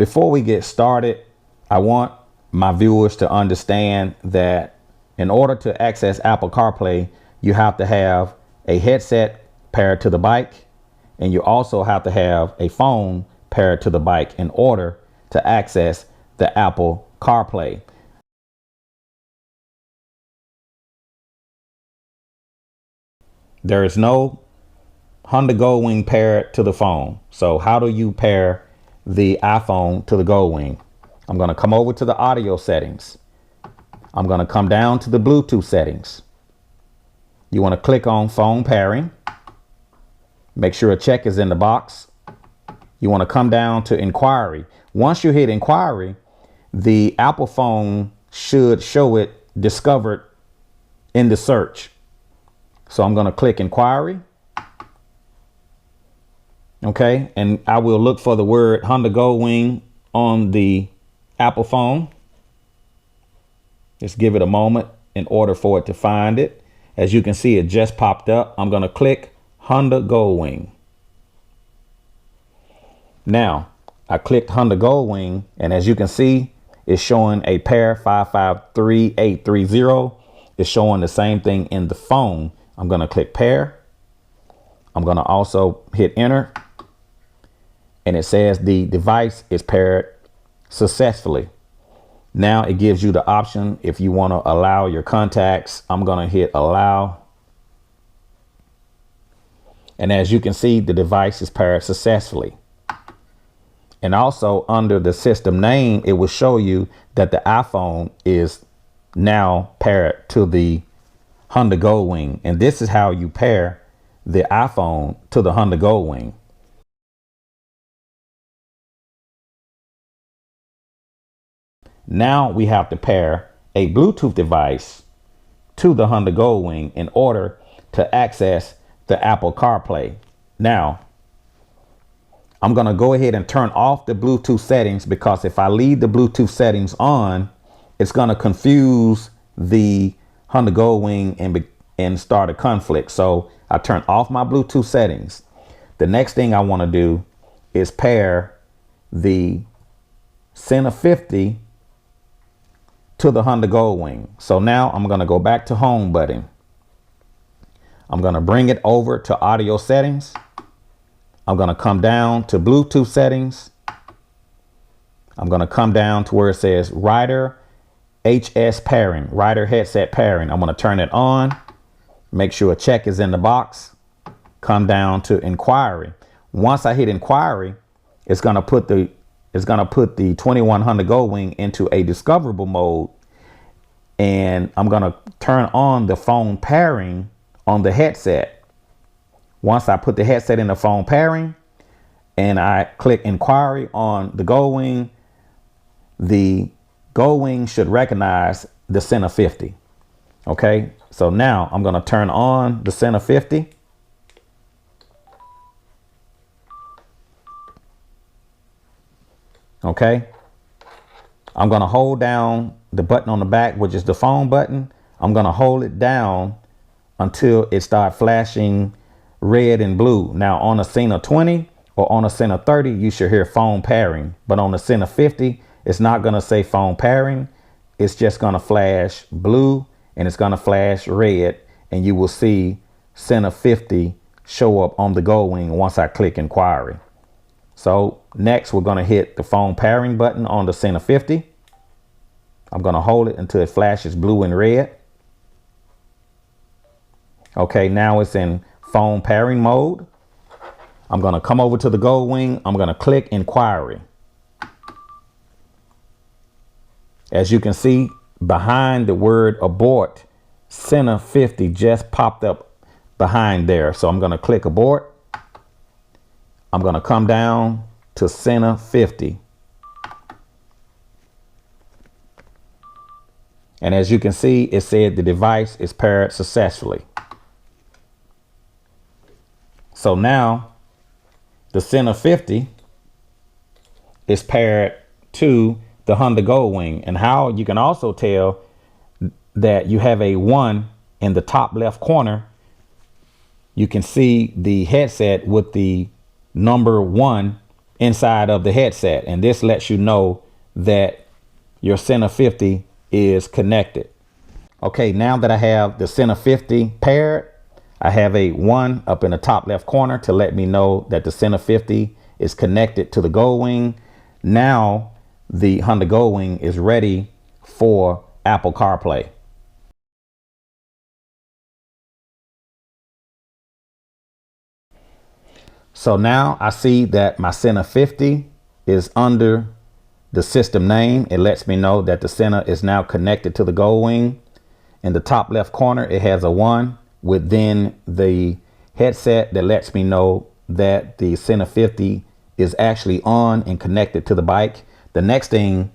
Before we get started, I want my viewers to understand that in order to access Apple CarPlay, you have to have a headset paired to the bike, and you also have to have a phone paired to the bike in order to access the Apple CarPlay. There is no Honda Goldwing paired to the phone. So how do you pair the iPhone to the Goldwing? I'm going to come over to the audio settings. I'm going to come down to the Bluetooth settings. You want to click on phone pairing. Make sure a check is in the box. You want to come down to inquiry. Once you hit inquiry, the Apple phone should show it discovered in the search. So I'm going to click inquiry. Okay, and I will look for the word Honda Goldwing on the Apple phone. Just give it a moment in order for it to find it. As you can see, it just popped up. I'm going to click Honda Goldwing. Now, I clicked Honda Goldwing, and as you can see, it's showing a pair 553830. It's showing the same thing in the phone. I'm going to click pair. I'm going to also hit enter. And it says the device is paired successfully. Now it gives you the option if you want to allow your contacts. I'm going to hit allow. And as you can see, the device is paired successfully. And also under the system name, it will show you that the iPhone is now paired to the Honda Goldwing. And this is how you pair the iPhone to the Honda Goldwing. Now we have to pair a Bluetooth device to the Honda Goldwing in order to access the Apple CarPlay. Now, I'm going to go ahead and turn off the Bluetooth settings, because if I leave the Bluetooth settings on, it's going to confuse the Honda Goldwing and start a conflict. So I turn off my Bluetooth settings. The next thing I want to do is pair the Sena 50 to the Honda Goldwing. So now I'm going to go back to home button. I'm going to bring it over to audio settings. I'm going to come down to Bluetooth settings. I'm going to come down to where it says Rider HS pairing, Rider headset pairing. I'm going to turn it on. Make sure a check is in the box. Come down to inquiry. Once I hit inquiry, it's going to put the 2100 Goldwing into a discoverable mode, and I'm going to turn on the phone pairing on the headset. Once I put the headset in the phone pairing and I click inquiry on the Goldwing should recognize the Sena 50. Okay, so now I'm going to turn on the Sena 50. Okay, I'm going to hold down the button on the back, which is the phone button. I'm going to hold it down until it starts flashing red and blue. Now on a Sena 20 or on a Sena 30, you should hear phone pairing. But on the Sena 50, it's not going to say phone pairing. It's just going to flash blue and it's going to flash red. And you will see Sena 50 show up on the Goldwing once I click inquiry. So next, we're going to hit the phone pairing button on the Sena 50. I'm going to hold it until it flashes blue and red. Okay, now it's in phone pairing mode. I'm going to come over to the Goldwing. I'm going to click inquiry. As you can see, behind the word abort, Sena 50 just popped up behind there. So I'm going to click abort. I'm going to come down to Sena 50. And as you can see, it said the device is paired successfully. So now the Sena 50 is paired to the Honda Goldwing. And how you can also tell that you have a 1 in the top left corner, you can see the headset with the number 1 inside of the headset. And this lets you know that your Sena 50 is connected. Okay, now that I have the Sena 50 paired, I have a 1 up in the top left corner to let me know that the Sena 50 is connected to the Goldwing. Now the Honda Goldwing is ready for Apple CarPlay. So now I see that my Sena 50 is under the system name. It lets me know that the Sena is now connected to the Goldwing. In the top left corner, it has a 1 within the headset that lets me know that the Sena 50 is actually on and connected to the bike. The next thing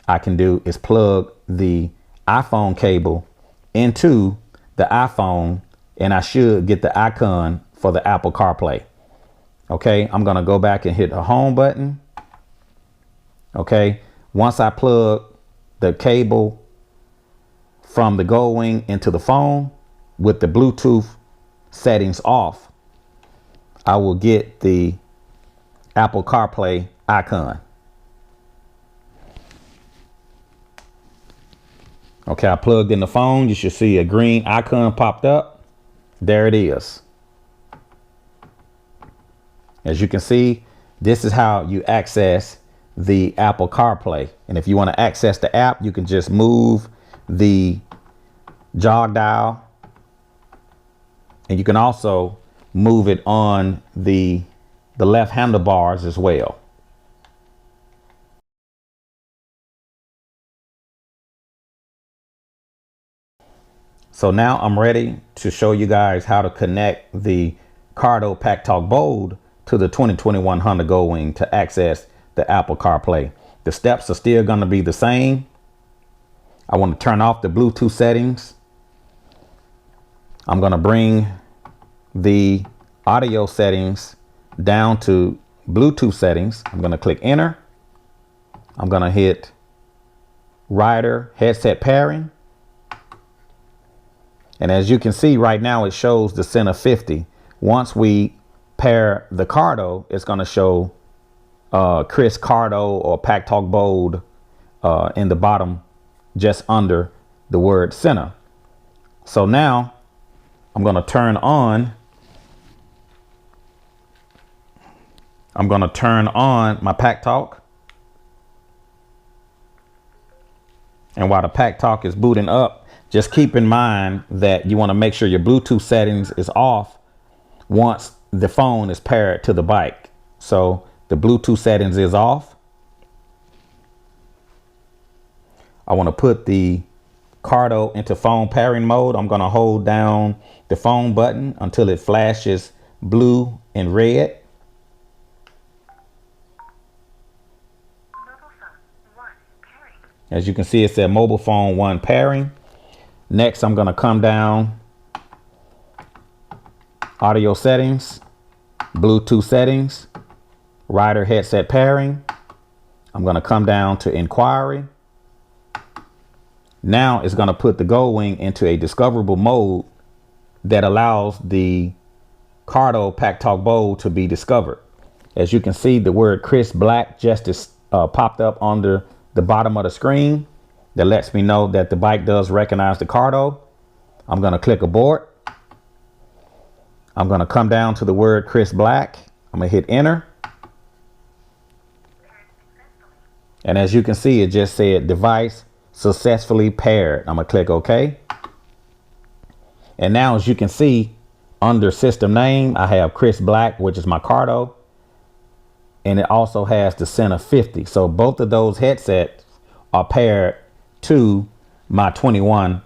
I can do is plug the iPhone cable into the iPhone, and I should get the icon for the Apple CarPlay. Okay, I'm going to go back and hit the home button. Okay, once I plug the cable from the Goldwing into the phone with the Bluetooth settings off, I will get the Apple CarPlay icon. Okay, I plugged in the phone. You should see a green icon popped up. There it is. As you can see, this is how you access the Apple CarPlay. And if you want to access the app, you can just move the jog dial, and you can also move it on the left handlebars as well. So now I'm ready to show you guys how to connect the Cardo Packtalk Bold to the 2021 Honda Goldwing to access the Apple CarPlay. The steps are still going to be the same. I want to turn off the Bluetooth settings. I'm going to bring the audio settings down to Bluetooth settings. I'm going to click enter. I'm going to hit rider headset pairing. And as you can see right now, it shows the Sena 50. Once we pair the Cardo, it's going to show Chris Cardo or Packtalk Bold in the bottom, just under the word Sena. So now I'm going to turn on my Packtalk. And while the Packtalk is booting up, just keep in mind that you want to make sure your Bluetooth settings is off once the phone is paired to the bike. So the Bluetooth settings is off. I want to put the Cardo into phone pairing mode. I'm going to hold down the phone button until it flashes blue and red. As you can see, it said mobile phone 1 pairing. Next, I'm going to come down, audio settings, Bluetooth settings, rider headset pairing. I'm going to come down to inquiry. Now it's going to put the Goldwing into a discoverable mode that allows the Cardo Packtalk Bold to be discovered. As you can see, the word Chris Black just is popped up under the bottom of the screen. That lets me know that the bike does recognize the Cardo. I'm going to click abort. I'm going to come down to the word Chris Black. I'm going to hit enter. And as you can see, it just said device successfully paired. I'm going to click OK. And now, as you can see, under system name, I have Chris Black, which is my Cardo. And it also has the Sena 50. So both of those headsets are paired to my 21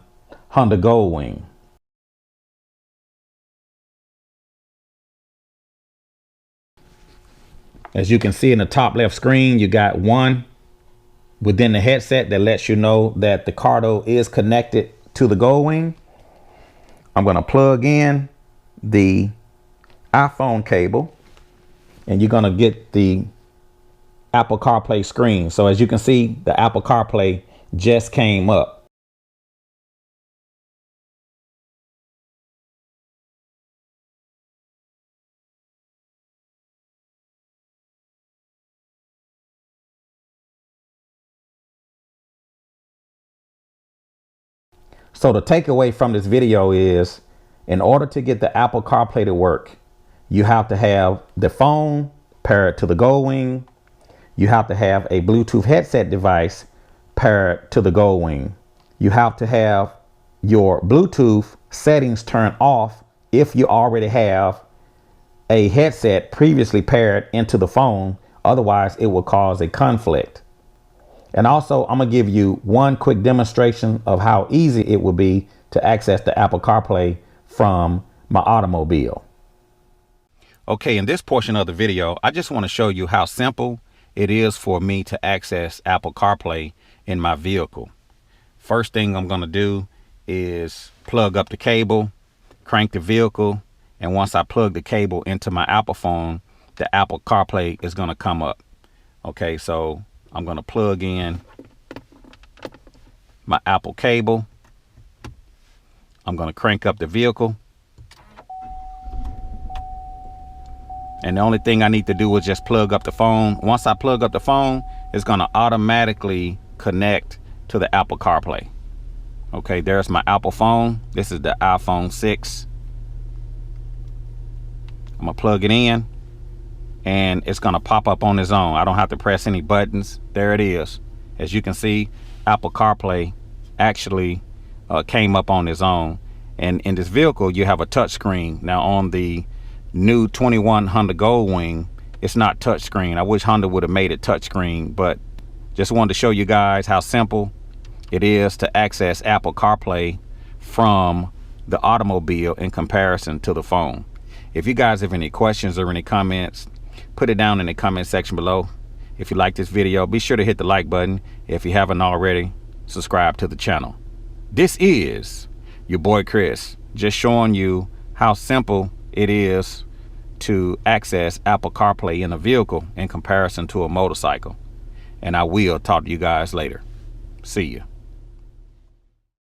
Honda Goldwing. As you can see in the top left screen, you got 1 within the headset that lets you know that the Cardo is connected to the Goldwing. I'm going to plug in the iPhone cable, and you're going to get the Apple CarPlay screen. So as you can see, the Apple CarPlay just came up. So the takeaway from this video is, in order to get the Apple CarPlay to work, you have to have the phone paired to the Goldwing. You have to have a Bluetooth headset device paired to the Goldwing. You have to have your Bluetooth settings turned off if you already have a headset previously paired into the phone. Otherwise, it will cause a conflict. And also, I'm going to give you one quick demonstration of how easy it will be to access the Apple CarPlay from my automobile. Okay, in this portion of the video, I just want to show you how simple it is for me to access Apple CarPlay in my vehicle. First thing I'm going to do is plug up the cable, crank the vehicle, and once I plug the cable into my Apple phone, the Apple CarPlay is going to come up. Okay, so I'm going to plug in my Apple cable. I'm going to crank up the vehicle. And the only thing I need to do is just plug up the phone. Once I plug up the phone, it's going to automatically connect to the Apple CarPlay. Okay, there's my Apple phone. This is the iPhone 6. I'm going to plug it in and it's going to pop up on its own. I don't have to press any buttons. There it is. As you can see, Apple CarPlay actually came up on its own. And in this vehicle, you have a touch screen. Now on the new 21 Honda Goldwing, it's not touchscreen. I wish Honda would have made it touchscreen, but just wanted to show you guys how simple it is to access Apple CarPlay from the automobile in comparison to the phone. If you guys have any questions or any comments, put it down in the comment section below. If you like this video, be sure to hit the like button. If you haven't already, subscribe to the channel. This is your boy Chris, just showing you how simple it is to access Apple CarPlay in a vehicle in comparison to a motorcycle. And I will talk to you guys later. See you.